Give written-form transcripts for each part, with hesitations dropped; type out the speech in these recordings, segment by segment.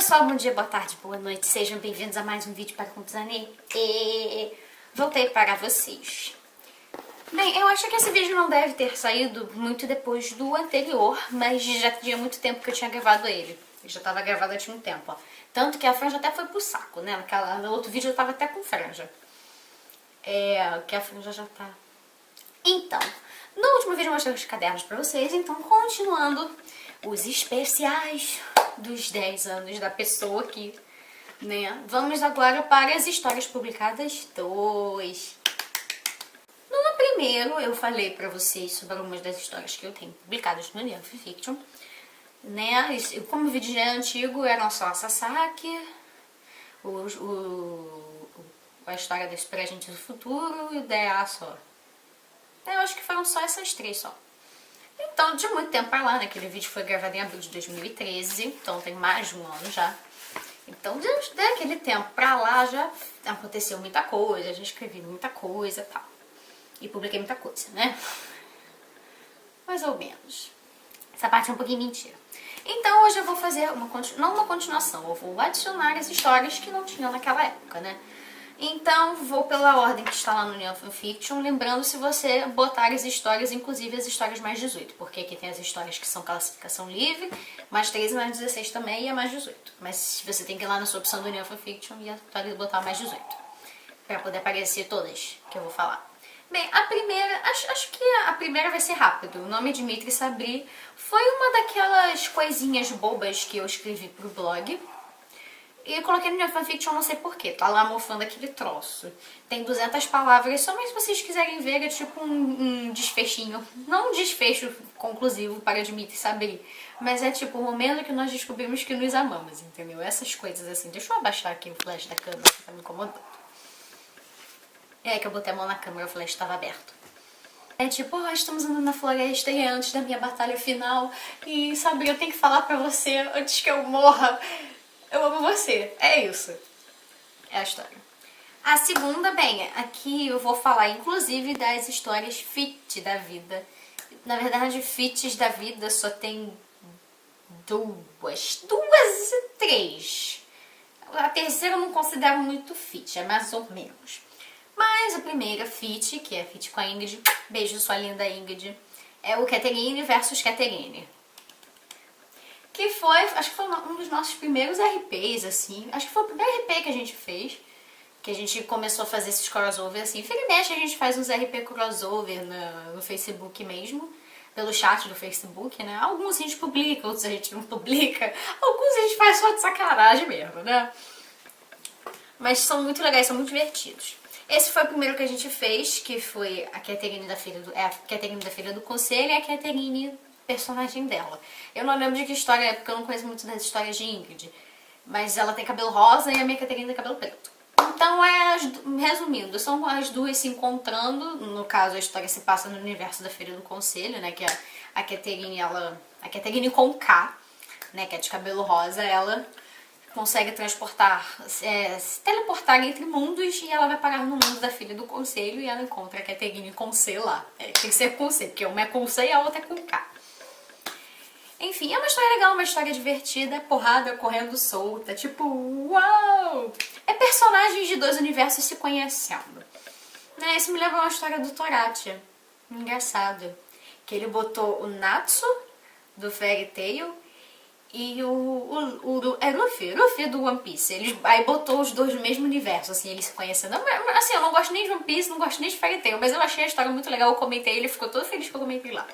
pessoal, bom dia, boa tarde, boa noite, sejam bem-vindos a mais um vídeo para Computani. E voltei para vocês. Bem, eu acho que esse vídeo não deve ter saído muito depois do anterior, mas já tinha muito tempo que eu tinha gravado ele. Ele já estava gravado há um tempo, ó. Tanto que a franja até foi pro saco, né? No outro vídeo eu tava até com franja. Que a franja já tá... Então, no último vídeo eu mostrei os cadernos pra vocês, então continuando os especiais dos 10 anos da pessoa aqui, né? Vamos agora para as histórias publicadas 2. No primeiro eu falei pra vocês sobre algumas das histórias que eu tenho publicadas no New Fiction, né? Como o vídeo já é antigo, eram só a Sasaki, a história desse presente do futuro e o DA só. Eu acho que foram só essas 3 só. Então, de muito tempo pra lá, né? Aquele vídeo foi gravado em abril de 2013, então tem mais de um ano já. Então, daquele tempo pra lá já aconteceu muita coisa, já escrevi muita coisa e tal. E publiquei muita coisa, né? Mais ou menos. Essa parte é um pouquinho mentira. Então, hoje eu vou fazer não uma continuação, eu vou adicionar as histórias que não tinham naquela época, né? Então, vou pela ordem que está lá no New Fiction, lembrando se você botar as histórias, inclusive as histórias mais 18, porque aqui tem as histórias que são classificação livre, mais 13, mais 16 também e é mais 18. Mas você tem que ir lá na sua opção do New Fiction e botar mais 18, para poder aparecer todas que eu vou falar. Bem, a primeira, acho que a primeira vai ser rápido. O nome é Dmitry Sabri, foi uma daquelas coisinhas bobas que eu escrevi pro blog. E eu coloquei no New Fanfiction, não sei porquê, tá lá mofando aquele troço. Tem 200 palavras, só mas se vocês quiserem ver, é tipo um desfechinho. Não um desfecho conclusivo para Dmitry Sabri, mas é tipo o momento que nós descobrimos que nos amamos, entendeu? Essas coisas assim. Deixa eu abaixar aqui o flash da câmera que tá me incomodando. É que eu botei a mão na câmera e o flash estava aberto. É tipo, estamos andando na floresta e é antes da minha batalha final. E Sabri, eu tenho que falar pra você antes que eu morra. Eu amo você. É isso. É a história. A segunda, bem, aqui eu vou falar inclusive das histórias fit da vida. Na verdade, fits da vida só tem duas e 3. A terceira eu não considero muito fit, é mais ou menos. Mas a primeira fit, que é fit com a Ingrid, beijo sua linda Ingrid, é o Catherine versus Catherine. Que foi, acho que foi um dos nossos primeiros RPs, assim. Acho que foi o primeiro RP que a gente fez. Que a gente começou a fazer esses crossover, assim. Vira e mexe, a gente faz uns RP crossover no Facebook mesmo. Pelo chat do Facebook, né? Alguns a gente publica, outros a gente não publica. Alguns a gente faz só de sacanagem mesmo, né? Mas são muito legais, são muito divertidos. Esse foi o primeiro que a gente fez, que foi a Catherine da Filha do Conselho e a Catherine, personagem dela. Eu não lembro de que história é, porque eu não conheço muito das histórias de Ingrid. Mas ela tem cabelo rosa e a minha Catherine tem cabelo preto. Então, resumindo, são as duas se encontrando. No caso, a história se passa no universo da Filha do Conselho, né? Que a Catherine, a Catherine com K, né? Que é de cabelo rosa, ela consegue se teleportar entre mundos e ela vai parar no mundo da Filha do Conselho e ela encontra a Catherine com C lá. Tem que ser com C, porque uma é com C e a outra é com K. Enfim, é uma história legal, uma história divertida, porrada correndo solta, tipo, uau! É personagens de 2 universos se conhecendo. Né? Isso me lembra uma história do Toratia, engraçado, que ele botou o Natsu, do Fairy Tail, e o Luffy do One Piece. Aí botou os dois no mesmo universo, assim, eles se conhecendo. Assim, eu não gosto nem de One Piece, não gosto nem de Fairy Tail, mas eu achei a história muito legal, eu comentei, ele ficou todo feliz que eu comentei lá.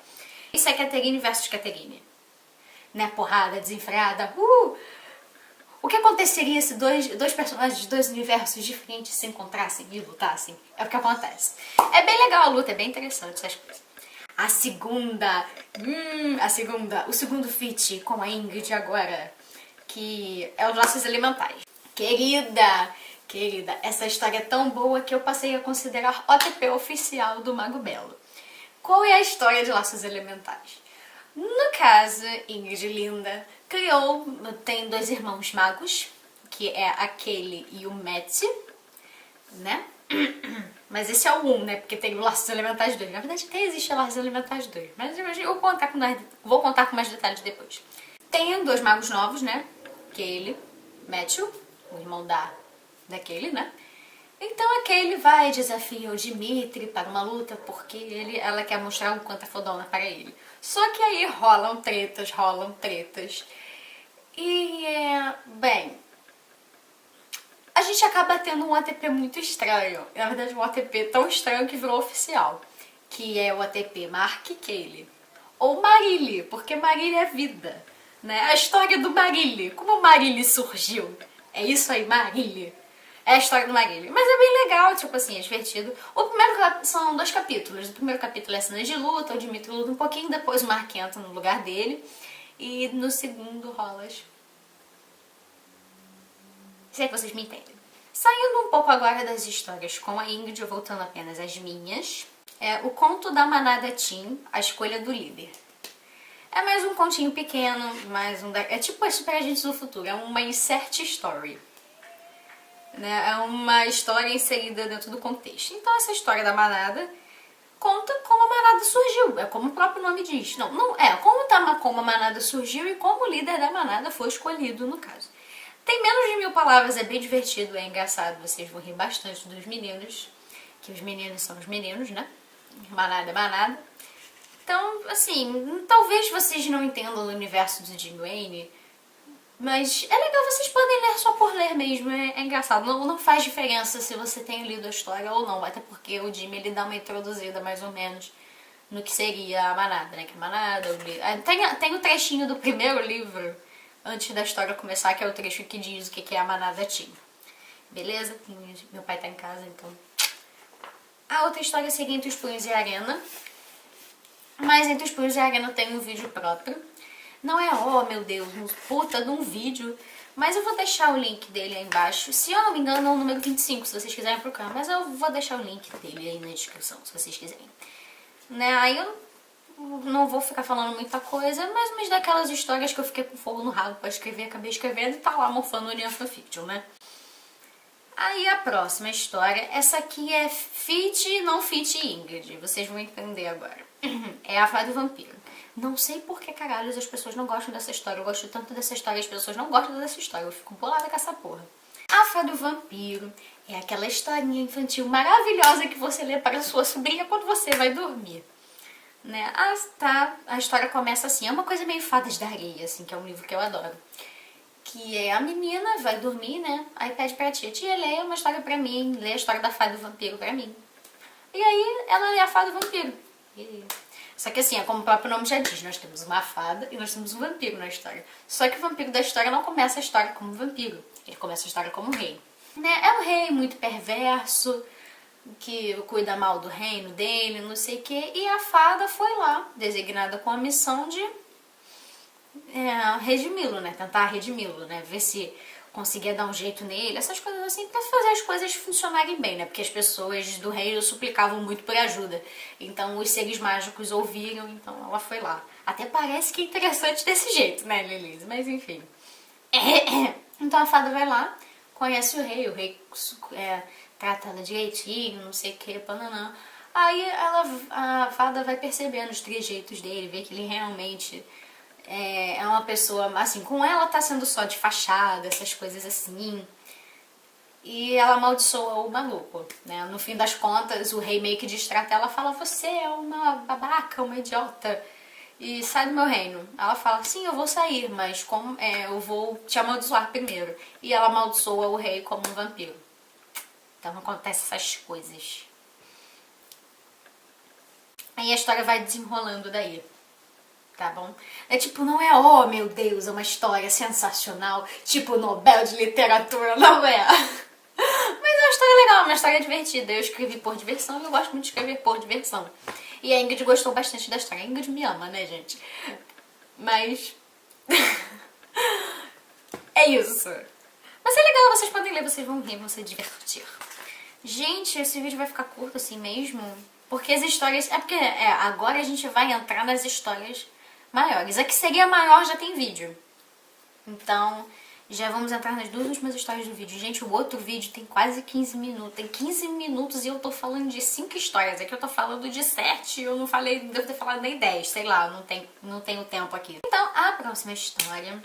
Isso é Catherine versus Catherine. Né, porrada, desenfreada. O que aconteceria se dois personagens de 2 universos diferentes se encontrassem e lutassem? É o que acontece. É bem legal a luta, é bem interessante essas coisas. A segunda, o segundo feat com a Ingrid agora, que é os Laços Elementais. Querida, essa história é tão boa que eu passei a considerar OTP oficial do Mago Belo. Qual é a história de Laços Elementais? No caso, Ingrid linda tem 2 irmãos magos, que é aquele e o Metzi, né? Mas esse é o 1, né? Porque tem o Laços Elementais 2. Na verdade, até existe o Laços Elementais 2, mas eu vou contar com mais detalhes depois. Tem 2 magos novos, né? Que é ele Matthew, o irmão daquele, né? Então aquele vai e desafia o Dimitri para uma luta porque ela quer mostrar o quanto é fodona para ele. Só que aí rolam tretas. E, bem, a gente acaba tendo um ATP muito estranho. Na verdade, um ATP tão estranho que virou oficial. Que é o ATP Mark Cayley. Ou Marília, porque Marília é vida. Né? A história do Marília. Como Marília surgiu? É isso aí, Marília. É a história do Marília. Mas é bem legal, tipo assim, é divertido. O primeiro são 2 capítulos. O primeiro capítulo é cenas de luta, o Dimitri luta um pouquinho, depois o Mark entra no lugar dele. E no segundo rola. Se é que vocês me entendem. Saindo um pouco agora das histórias com a Ingrid, voltando apenas às minhas. É o conto da manada Teen, a escolha do líder. É mais um continho pequeno, mais um... É tipo as Super Agentes do Futuro, é uma insert story. Né? É uma história inserida dentro do contexto. Então essa história da manada conta como a manada surgiu, é como o próprio nome diz. Como a manada surgiu e como o líder da manada foi escolhido, no caso. Tem menos de 1000 palavras, é bem divertido, é engraçado, vocês vão rir bastante dos meninos, que os meninos são os meninos, né? Manada é manada. Então, assim, talvez vocês não entendam o universo do Jim Wayne, mas é legal, vocês podem ler só por ler mesmo, é engraçado. Não faz diferença se você tem lido a história ou não, até porque o Jimmy ele dá uma introduzida mais ou menos no que seria a manada, né? Que a manada, tem o trechinho do primeiro livro, antes da história começar, que é o trecho que diz o que é a manada Teen. Beleza? Meu pai tá em casa, então... A outra história seria Entre os Punhos e a Arena, mas Entre os Punhos e a Arena tem um vídeo próprio. Não é, oh meu Deus, um puta de um vídeo, mas eu vou deixar o link dele aí embaixo. Se eu não me engano é o número 25, se vocês quiserem procurar, mas eu vou deixar o link dele aí na descrição, se vocês quiserem. Né? Aí eu não vou ficar falando muita coisa, mas umas daquelas histórias que eu fiquei com fogo no rabo pra escrever, acabei escrevendo e tá lá morfando no fanfiction, né? Aí a próxima história, essa aqui é Fit e não Fit Ingrid, vocês vão entender agora. É a Fada do Vampiro. Não sei por que caralhos as pessoas não gostam dessa história. Eu gosto tanto dessa história e as pessoas não gostam dessa história. Eu fico bolada com essa porra. A Fada do Vampiro é aquela historinha infantil maravilhosa que você lê para sua sobrinha quando você vai dormir. Né? A história começa assim. É uma coisa meio Fadas da Areia, assim, que é um livro que eu adoro. Que é a menina vai dormir, né? Aí pede pra tia, leia uma história pra mim. Lê a história da Fada do Vampiro pra mim. E aí ela lê a Fada do Vampiro. Só que assim, é como o próprio nome já diz, nós temos uma fada e nós temos um vampiro na história. Só que o vampiro da história não começa a história como vampiro, ele começa a história como rei. Né? É um rei muito perverso, que cuida mal do reino dele, não sei o que, e a fada foi lá, designada com a missão de redimi-lo, né? Tentar redimi-lo, né? Ver se conseguia dar um jeito nele, essas coisas assim, pra fazer as coisas funcionarem bem, né? Porque as pessoas do reino suplicavam muito por ajuda. Então os seres mágicos ouviram, então ela foi lá. Até parece que é interessante desse jeito, né, Lilise? Mas enfim. Então a fada vai lá, conhece o rei trata ela direitinho, não sei o que, pananã. Aí a fada vai percebendo os trejeitos dele, vê que ele realmente... é uma pessoa, assim, com ela tá sendo só de fachada, essas coisas assim. E ela amaldiçoa o maluco, né? No fim das contas, o rei meio que distrata ela, fala, você é uma babaca, uma idiota, e sai do meu reino. Ela fala, sim, eu vou sair, mas eu vou te amaldiçoar primeiro. E ela amaldiçoa o rei como um vampiro. Então acontecem essas coisas. Aí a história vai desenrolando daí. Tá bom? É tipo, não é, oh meu Deus, é uma história sensacional, tipo Nobel de Literatura, não é? Mas é uma história legal, uma história divertida. Eu escrevi por diversão e eu gosto muito de escrever por diversão. E a Ingrid gostou bastante da história. A Ingrid me ama, né, gente? Mas... é isso. Mas é legal, vocês podem ler, vocês vão rir, vão se divertir. Gente, esse vídeo vai ficar curto assim mesmo, porque as histórias... agora a gente vai entrar nas histórias maiores. A que seria maior já tem vídeo. Então, já vamos entrar nas 2 últimas histórias do vídeo. Gente, o outro vídeo tem quase 15 minutos. Tem 15 minutos e eu tô falando de 5 histórias. Aqui eu tô falando de 7. Eu não falei, devo ter falado nem 10. Sei lá, não tenho tempo aqui. Então, a próxima história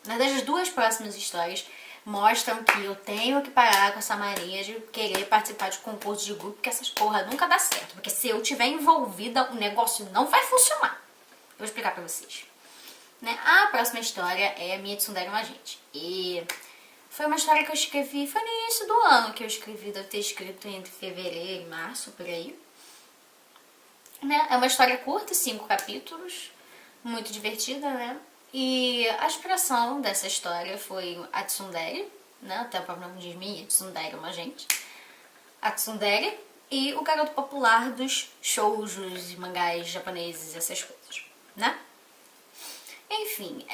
Na verdade, as duas próximas histórias mostram que eu tenho que parar com essa mania de querer participar de concurso de grupo, porque essas porra nunca dá certo. Porque se eu tiver envolvida, o negócio não vai funcionar. Eu vou explicar pra vocês. Né? A próxima história é a minha Tsundere no Agente. E foi uma história que eu escrevi, foi no início do ano que eu escrevi, deve ter escrito entre fevereiro e março, por aí. Né? É uma história curta, 5 capítulos, muito divertida, né? E a inspiração dessa história foi a Tsundere, né? Até o próprio nome diz minha, Tsundere é uma gente. A Tsundere e o garoto popular dos shoujos e mangás japoneses, essas coisas, né? Enfim,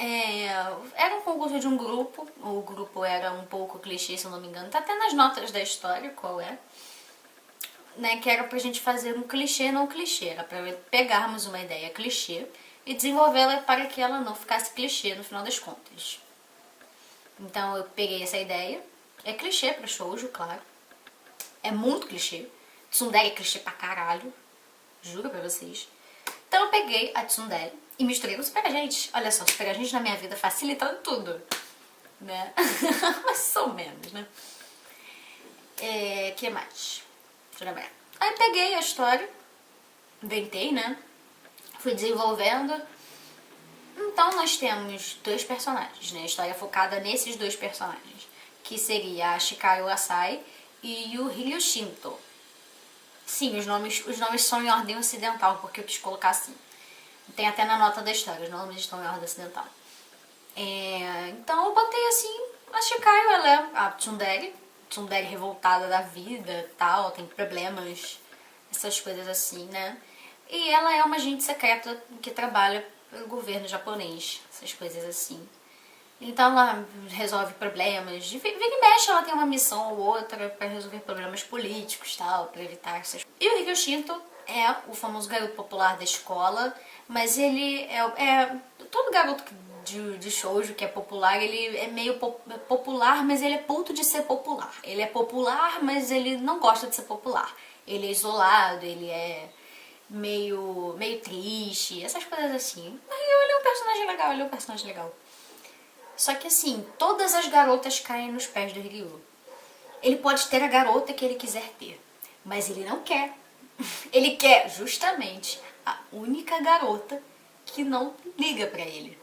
era um concurso de um grupo, o grupo era um pouco clichê, se eu não me engano, tá até nas notas da história qual é, né, que era pra gente fazer um clichê não clichê, era pra pegarmos uma ideia clichê e desenvolvê-la para que ela não ficasse clichê no final das contas. Então eu peguei essa ideia, é clichê pra shoujo, claro, é muito clichê, Tsundere é clichê pra caralho, juro pra vocês. Então eu peguei a Tsundere e misturei com Super Agente. Olha só, Super Agente na minha vida facilitando tudo, né? Mais ou menos, né? Que mais? Deixa eu lembrar. Aí peguei a história, inventei, né? Fui desenvolvendo. Então nós temos 2 personagens, né? A história é focada nesses 2 personagens, que seria a Shikaru Asai e o Ryu Shinto. Sim, os nomes são em ordem ocidental, porque eu quis colocar assim. Tem até na nota da história, os nomes estão em ordem ocidental. Então eu botei assim, a Shikaru, ela é a Tsundere revoltada da vida, tal, tem problemas, essas coisas assim, né? E ela é uma agente secreta que trabalha pelo governo japonês, essas coisas assim. Então ela resolve problemas, vira e mexe ela tem uma missão ou outra pra resolver problemas políticos, tal, pra evitar essas... E o Ryu Shinto é o famoso garoto popular da escola, mas ele todo garoto de shoujo que é popular, ele é meio popular, mas ele é puto de ser popular. Ele é popular, mas ele não gosta de ser popular. Ele é isolado, ele é meio triste, essas coisas assim. Mas ele é um personagem legal, Só que assim, todas as garotas caem nos pés do Ryu. Ele pode ter a garota que ele quiser ter, mas ele não quer. Ele quer justamente a única garota que não liga pra ele.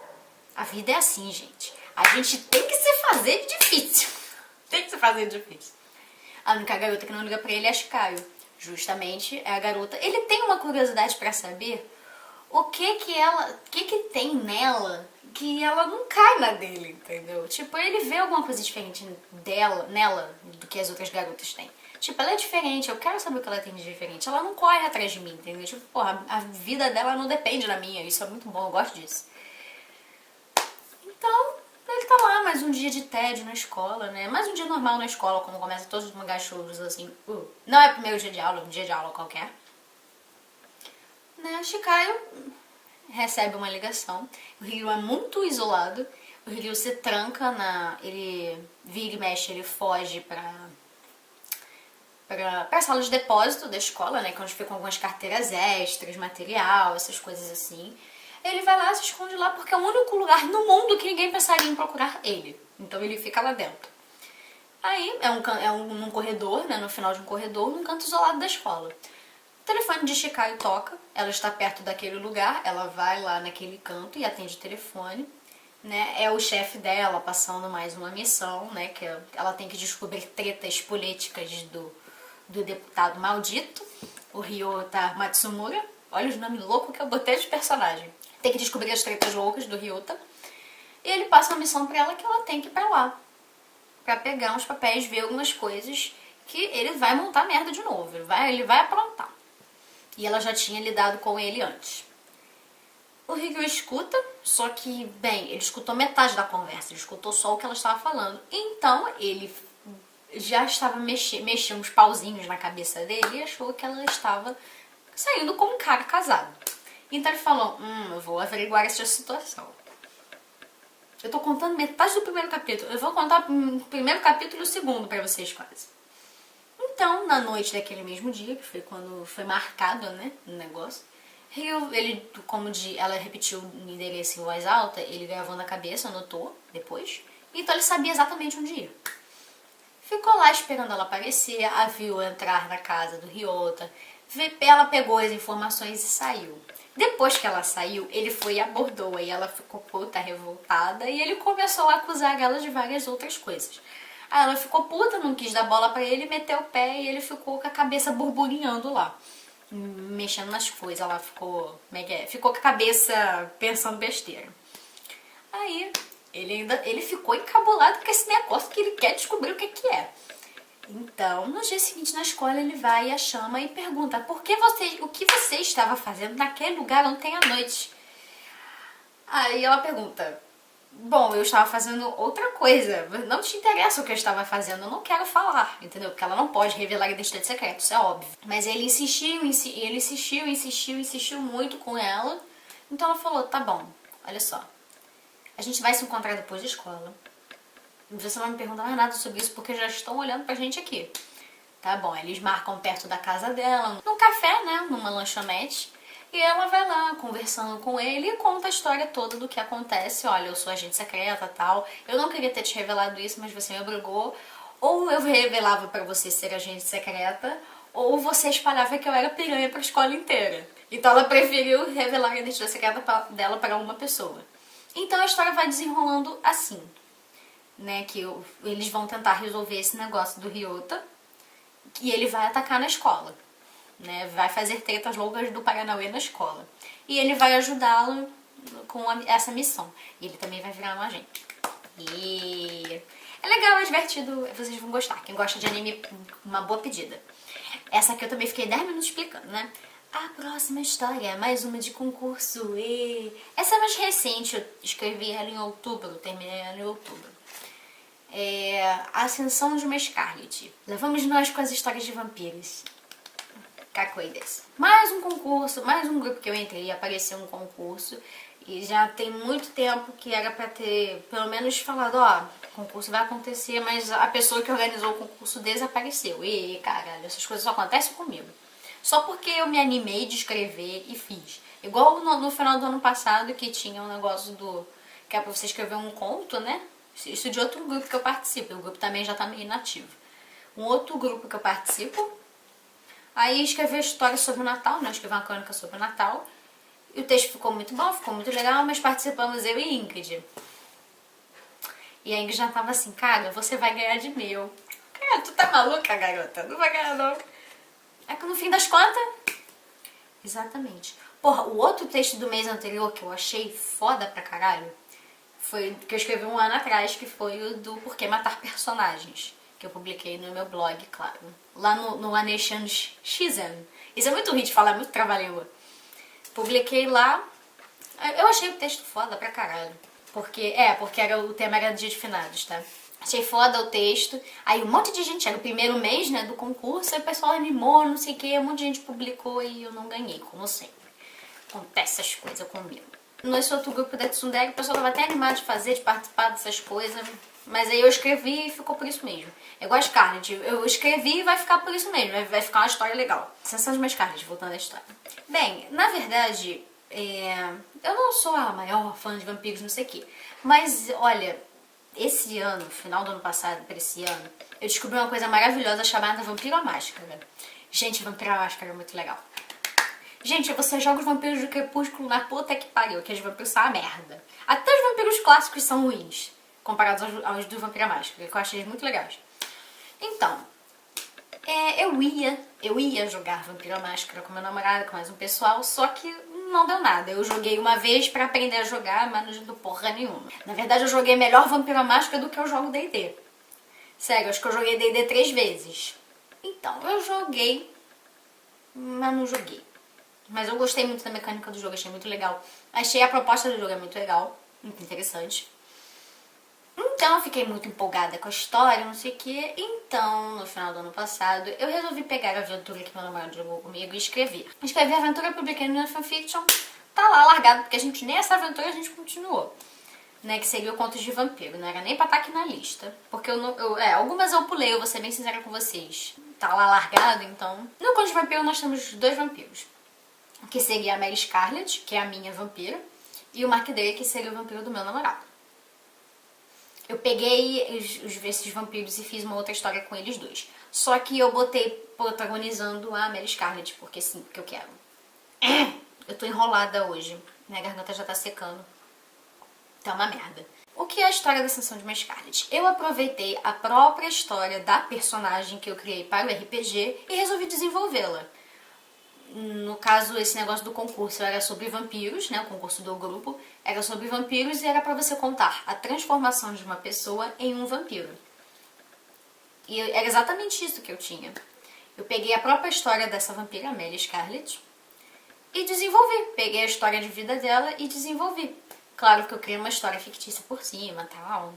A vida é assim, gente. A gente tem que se fazer de difícil. Tem que se fazer de difícil. A única garota que não liga pra ele é a Shikaru. Justamente é a garota. Ele tem uma curiosidade pra saber o que tem nela que ela não cai na dele, entendeu? Tipo, ele vê alguma coisa diferente nela do que as outras garotas têm. Tipo, ela é diferente, eu quero saber o que ela tem de diferente. Ela não corre atrás de mim, entendeu? Tipo, porra, a vida dela não depende da minha, isso é muito bom, eu gosto disso. Então, ele tá lá, mais um dia de tédio na escola, né? Mais um dia normal na escola, como começa todos os mangás shows, assim. Não é o primeiro dia de aula, um dia de aula qualquer. Né? A Shikaru recebe uma ligação. O Ryu é muito isolado. O Ryu se tranca ele vira e mexe, ele foge pra sala de depósito da escola, né? Que onde ficam algumas carteiras extras, material, essas coisas assim. Ele vai lá, se esconde lá, porque é o único lugar no mundo que ninguém pensaria em procurar ele. Então ele fica lá dentro. Aí num corredor, né? No final de um corredor, num canto isolado da escola. O telefone de Shikaru toca, ela está perto daquele lugar, ela vai lá naquele canto e atende o telefone, né? É o chefe dela passando mais uma missão, né? Que ela tem que descobrir tretas políticas do deputado maldito, o Ryota Matsumura. Olha os nomes loucos que eu botei de personagem. Tem que descobrir as tretas loucas do Ryota. E ele passa uma missão pra ela que ela tem que ir pra lá. Pra pegar uns papéis, ver algumas coisas que ele vai montar merda de novo. Ele vai aprontar. E ela já tinha lidado com ele antes. O Ryu escuta, só que, bem, ele escutou metade da conversa. Ele escutou só o que ela estava falando. Então, ele já estava mexendo uns pauzinhos na cabeça dele e achou que ela estava saindo com um cara casado. Então ele falou, eu vou averiguar essa situação. Eu tô contando metade do primeiro capítulo. Eu vou contar o primeiro capítulo e o segundo pra vocês quase. Então, na noite daquele mesmo dia, que foi quando foi marcado, né, o negócio, Ela repetiu o endereço em voz alta, ele gravou na cabeça, anotou depois. Então ele sabia exatamente onde ir. Ficou lá esperando ela aparecer, a viu entrar na casa do Ryota. Ela pegou as informações e saiu. Depois que ela saiu, ele foi e abordou. Aí ela ficou puta, revoltada, e ele começou a acusar ela de várias outras coisas. Aí ela ficou puta, não quis dar bola pra ele, meteu o pé e ele ficou com a cabeça burburinhando lá, mexendo nas coisas. Ela ficou, como é que é? Ficou com a cabeça pensando besteira. Aí ele ficou encabulado com esse negócio que ele quer descobrir o que é. Então, no dia seguinte na escola, ele vai e a chama e pergunta: o que você estava fazendo naquele lugar ontem à noite? Aí ela pergunta: bom, eu estava fazendo outra coisa. Não te interessa o que eu estava fazendo, eu não quero falar, entendeu? Porque ela não pode revelar a identidade secreta, isso é óbvio. Mas ele insistiu muito com ela. Então ela falou: tá bom, olha só, a gente vai se encontrar depois da escola. Você não vai me perguntar mais nada sobre isso porque já estão olhando pra gente aqui. Tá bom, eles marcam perto da casa dela, num café, né, numa lanchonete. E ela vai lá conversando com ele e conta a história toda do que acontece. Olha, eu sou agente secreta e tal. Eu não queria ter te revelado isso, mas você me obrigou. Ou eu revelava pra você ser agente secreta, ou você espalhava que eu era piranha pra escola inteira. Então ela preferiu revelar a identidade secreta dela para uma pessoa. Então a história vai desenrolando assim, né, que eles vão tentar resolver esse negócio do Ryota, e ele vai atacar na escola, né, vai fazer tretas loucas do Paranauê na escola, e ele vai ajudá-lo com essa missão, e ele também vai virar um agente. E é legal, é divertido, vocês vão gostar. Quem gosta de anime, uma boa pedida. Essa aqui eu também fiquei 10 minutos explicando, né. A próxima história é mais uma de concurso. Essa é mais recente, eu escrevi ela em outubro, terminei ela em outubro. A Ascensão de uma Scarlet. Lá vamos nós com as histórias de vampiros. Cacoides. Mais um concurso, mais um grupo que eu entrei, apareceu um concurso. E já tem muito tempo que era pra ter pelo menos falado: ó, o concurso vai acontecer, mas a pessoa que organizou o concurso desapareceu. E caralho, essas coisas só acontecem comigo. Só porque eu me animei de escrever e fiz. Igual no final do ano passado, que tinha um negócio que é pra você escrever um conto, né? Isso de outro grupo que eu participo. O grupo também já tá meio inativo. Um outro grupo que eu participo. Aí escrevi a história sobre o Natal, né? Escrevi uma crônica sobre o Natal. E o texto ficou muito bom, ficou muito legal, mas participamos eu e Ingrid. E a Ingrid já tava assim: cara, você vai ganhar de mim. Cara, tu tá maluca, garota? Não vai ganhar, não. É que no fim das contas... Exatamente. Porra, o outro texto do mês anterior que eu achei foda pra caralho foi que eu escrevi um ano atrás, que foi o do Por que Matar Personagens, que eu publiquei no meu blog, claro. Lá no Anation Shizen. Isso é muito ruim de falar, é muito trava-língua. Publiquei lá. Eu achei o texto foda pra caralho. Porque o tema era Dia de Finados, tá? Achei foda o texto. Aí um monte de gente, era o primeiro mês, né, do concurso, aí o pessoal animou, não sei o que, um monte de gente publicou e eu não ganhei, como sempre. Acontece essas coisas comigo. Nesse outro grupo da Tsundere, o pessoal tava até animado de fazer, de participar dessas coisas, mas aí eu escrevi e ficou por isso mesmo. É igual a Scarlet, eu escrevi e vai ficar por isso mesmo, vai ficar uma história legal. Sensação de uma Scarlet, voltando à história. Bem, na verdade, eu não sou a maior fã de vampiros, não sei o que, mas olha, esse ano, final do ano passado pra esse ano, eu descobri uma coisa maravilhosa chamada Vampiro à Máscara. Gente, Vampiro à Máscara é muito legal. Gente, você joga os vampiros do Crepúsculo na puta que pariu, que os vampiros são uma merda. Até os vampiros clássicos são ruins, comparados aos do Vampiro à Máscara, que eu achei muito legais. Então, eu ia jogar Vampiro à Máscara com meu namorado, com mais um pessoal, só que não deu nada. Eu joguei uma vez pra aprender a jogar, mas não deu porra nenhuma. Na verdade, eu joguei melhor Vampiro à Máscara do que eu jogo D&D. Sério, acho que eu joguei D&D 3 vezes. Então, eu joguei, mas não joguei. Mas eu gostei muito da mecânica do jogo, achei muito legal. Achei a proposta do jogo muito legal, muito interessante. Então eu fiquei muito empolgada com a história, não sei o que. Então, no final do ano passado, eu resolvi pegar a aventura que meu namorado jogou comigo e escrever. Escrevi a aventura, publiquei no fanfiction, tá lá largado, porque nem essa aventura a gente continuou. Né, que seria o Contos de Vampiro, não era nem pra estar aqui na lista. Porque algumas eu pulei, eu vou ser bem sincera com vocês. Tá lá largado, então... No Contos de Vampiro nós temos 2 vampiros. que seria a Mary Scarlett, que é a minha vampira, e o Mark Drake, que seria o vampiro do meu namorado. Eu peguei esses vampiros e fiz uma outra história com eles dois. Só que eu botei protagonizando a Mary Scarlett, porque sim, porque eu quero. Eu tô enrolada hoje, minha garganta já tá secando. Tá uma merda. O que é a história da Ascensão de Mary Scarlett? Eu aproveitei a própria história da personagem que eu criei para o RPG e resolvi desenvolvê-la. No caso, esse negócio do concurso era sobre vampiros, né? O concurso do grupo era sobre vampiros e era pra você contar a transformação de uma pessoa em um vampiro. E era exatamente isso que eu tinha. Eu peguei a própria história dessa vampira, a Mary Scarlett, e desenvolvi. Peguei a história de vida dela e desenvolvi. Claro que eu criei uma história fictícia por cima, tal.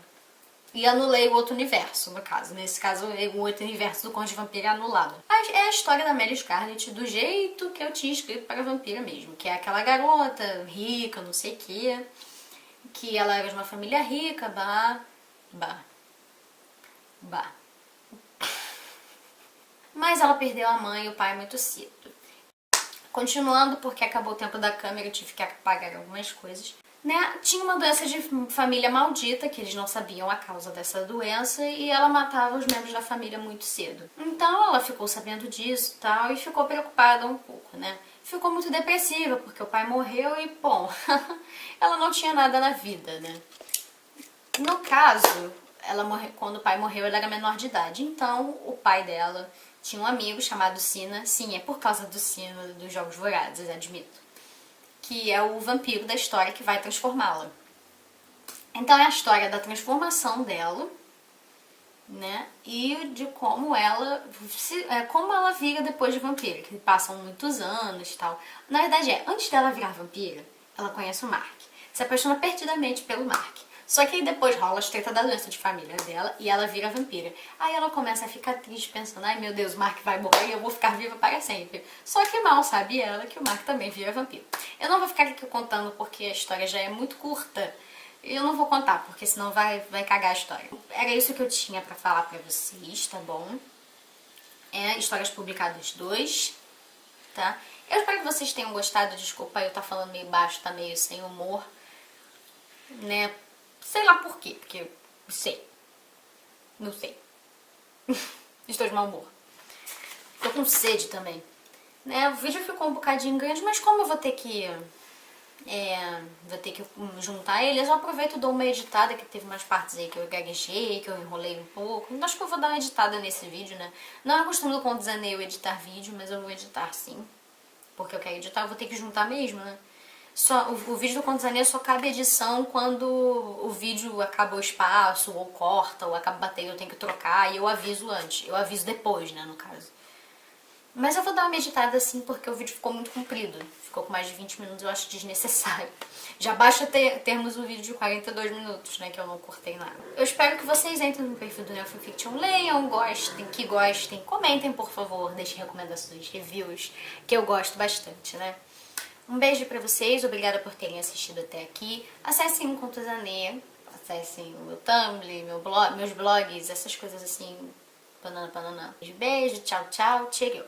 E anulei o outro universo, no caso. Nesse caso, o outro universo do Conde de Vampiro é anulado. É a história da Mary Scarlett do jeito que eu tinha escrito para a vampira mesmo. Que é aquela garota rica, não sei o quê. Que ela era de uma família rica, Mas ela perdeu a mãe e o pai muito cedo. Continuando, porque acabou o tempo da câmera, eu tive que apagar algumas coisas. Né? Tinha uma doença de família maldita, que eles não sabiam a causa dessa doença, e ela matava os membros da família muito cedo. Então ela ficou sabendo disso e tal, e ficou preocupada um pouco, né? Ficou muito depressiva, porque o pai morreu e, bom, ela não tinha nada na vida, né? No caso, ela quando o pai morreu, ela era menor de idade, então o pai dela tinha um amigo chamado Sina. Sim, é por causa do Sina dos Jogos Vorazes, admito. Que é o vampiro da história que vai transformá-la. Então é a história da transformação dela, né? E de como ela vira depois de vampira, que passam muitos anos e tal. Na verdade antes dela virar vampira, ela conhece o Mark. Se apaixona perdidamente pelo Mark. Só que aí depois rola as treta da doença de família dela e ela vira vampira. Aí ela começa a ficar triste pensando, ai meu Deus, o Mark vai morrer e eu vou ficar viva para sempre. Só que mal sabe ela que o Mark também vira vampiro. Eu não vou ficar aqui contando porque a história já é muito curta. Eu não vou contar, porque senão vai cagar a história. Era isso que eu tinha pra falar pra vocês, tá bom? Histórias publicadas 2, tá? Eu espero que vocês tenham gostado. Desculpa eu estar falando meio baixo, tá meio sem humor, né? Sei lá por quê, porque não sei. Estou de mau humor. Tô com sede também. Né? O vídeo ficou um bocadinho grande, mas como eu vou ter que juntar eles, eu aproveito e dou uma editada, que teve umas partes aí que eu gaguejei, que eu enrolei um pouco. Acho que eu vou dar uma editada nesse vídeo, né? Não é costume do Conto Zanei eu editar vídeo, mas eu vou editar sim. Porque eu quero editar, eu vou ter que juntar mesmo, né? O vídeo do Conto Zanei só cabe edição quando o vídeo acaba o espaço, ou corta, ou acaba batendo, eu tenho que trocar, e eu aviso antes. Eu aviso depois, né, no caso. Mas eu vou dar uma editada assim porque o vídeo ficou muito comprido. Ficou com mais de 20 minutos, eu acho desnecessário. Já basta termos um vídeo de 42 minutos, né, que eu não cortei nada. Eu espero que vocês entrem no perfil do Neofanfiction, leiam, gostem, comentem, por favor, deixem recomendações, reviews, que eu gosto bastante, né. Um beijo pra vocês, obrigada por terem assistido até aqui. Acessem o Conto Zanei, acessem o meu Tumblr, meus blogs, essas coisas assim, panana. Beijo, tchau, tchau, cheerio.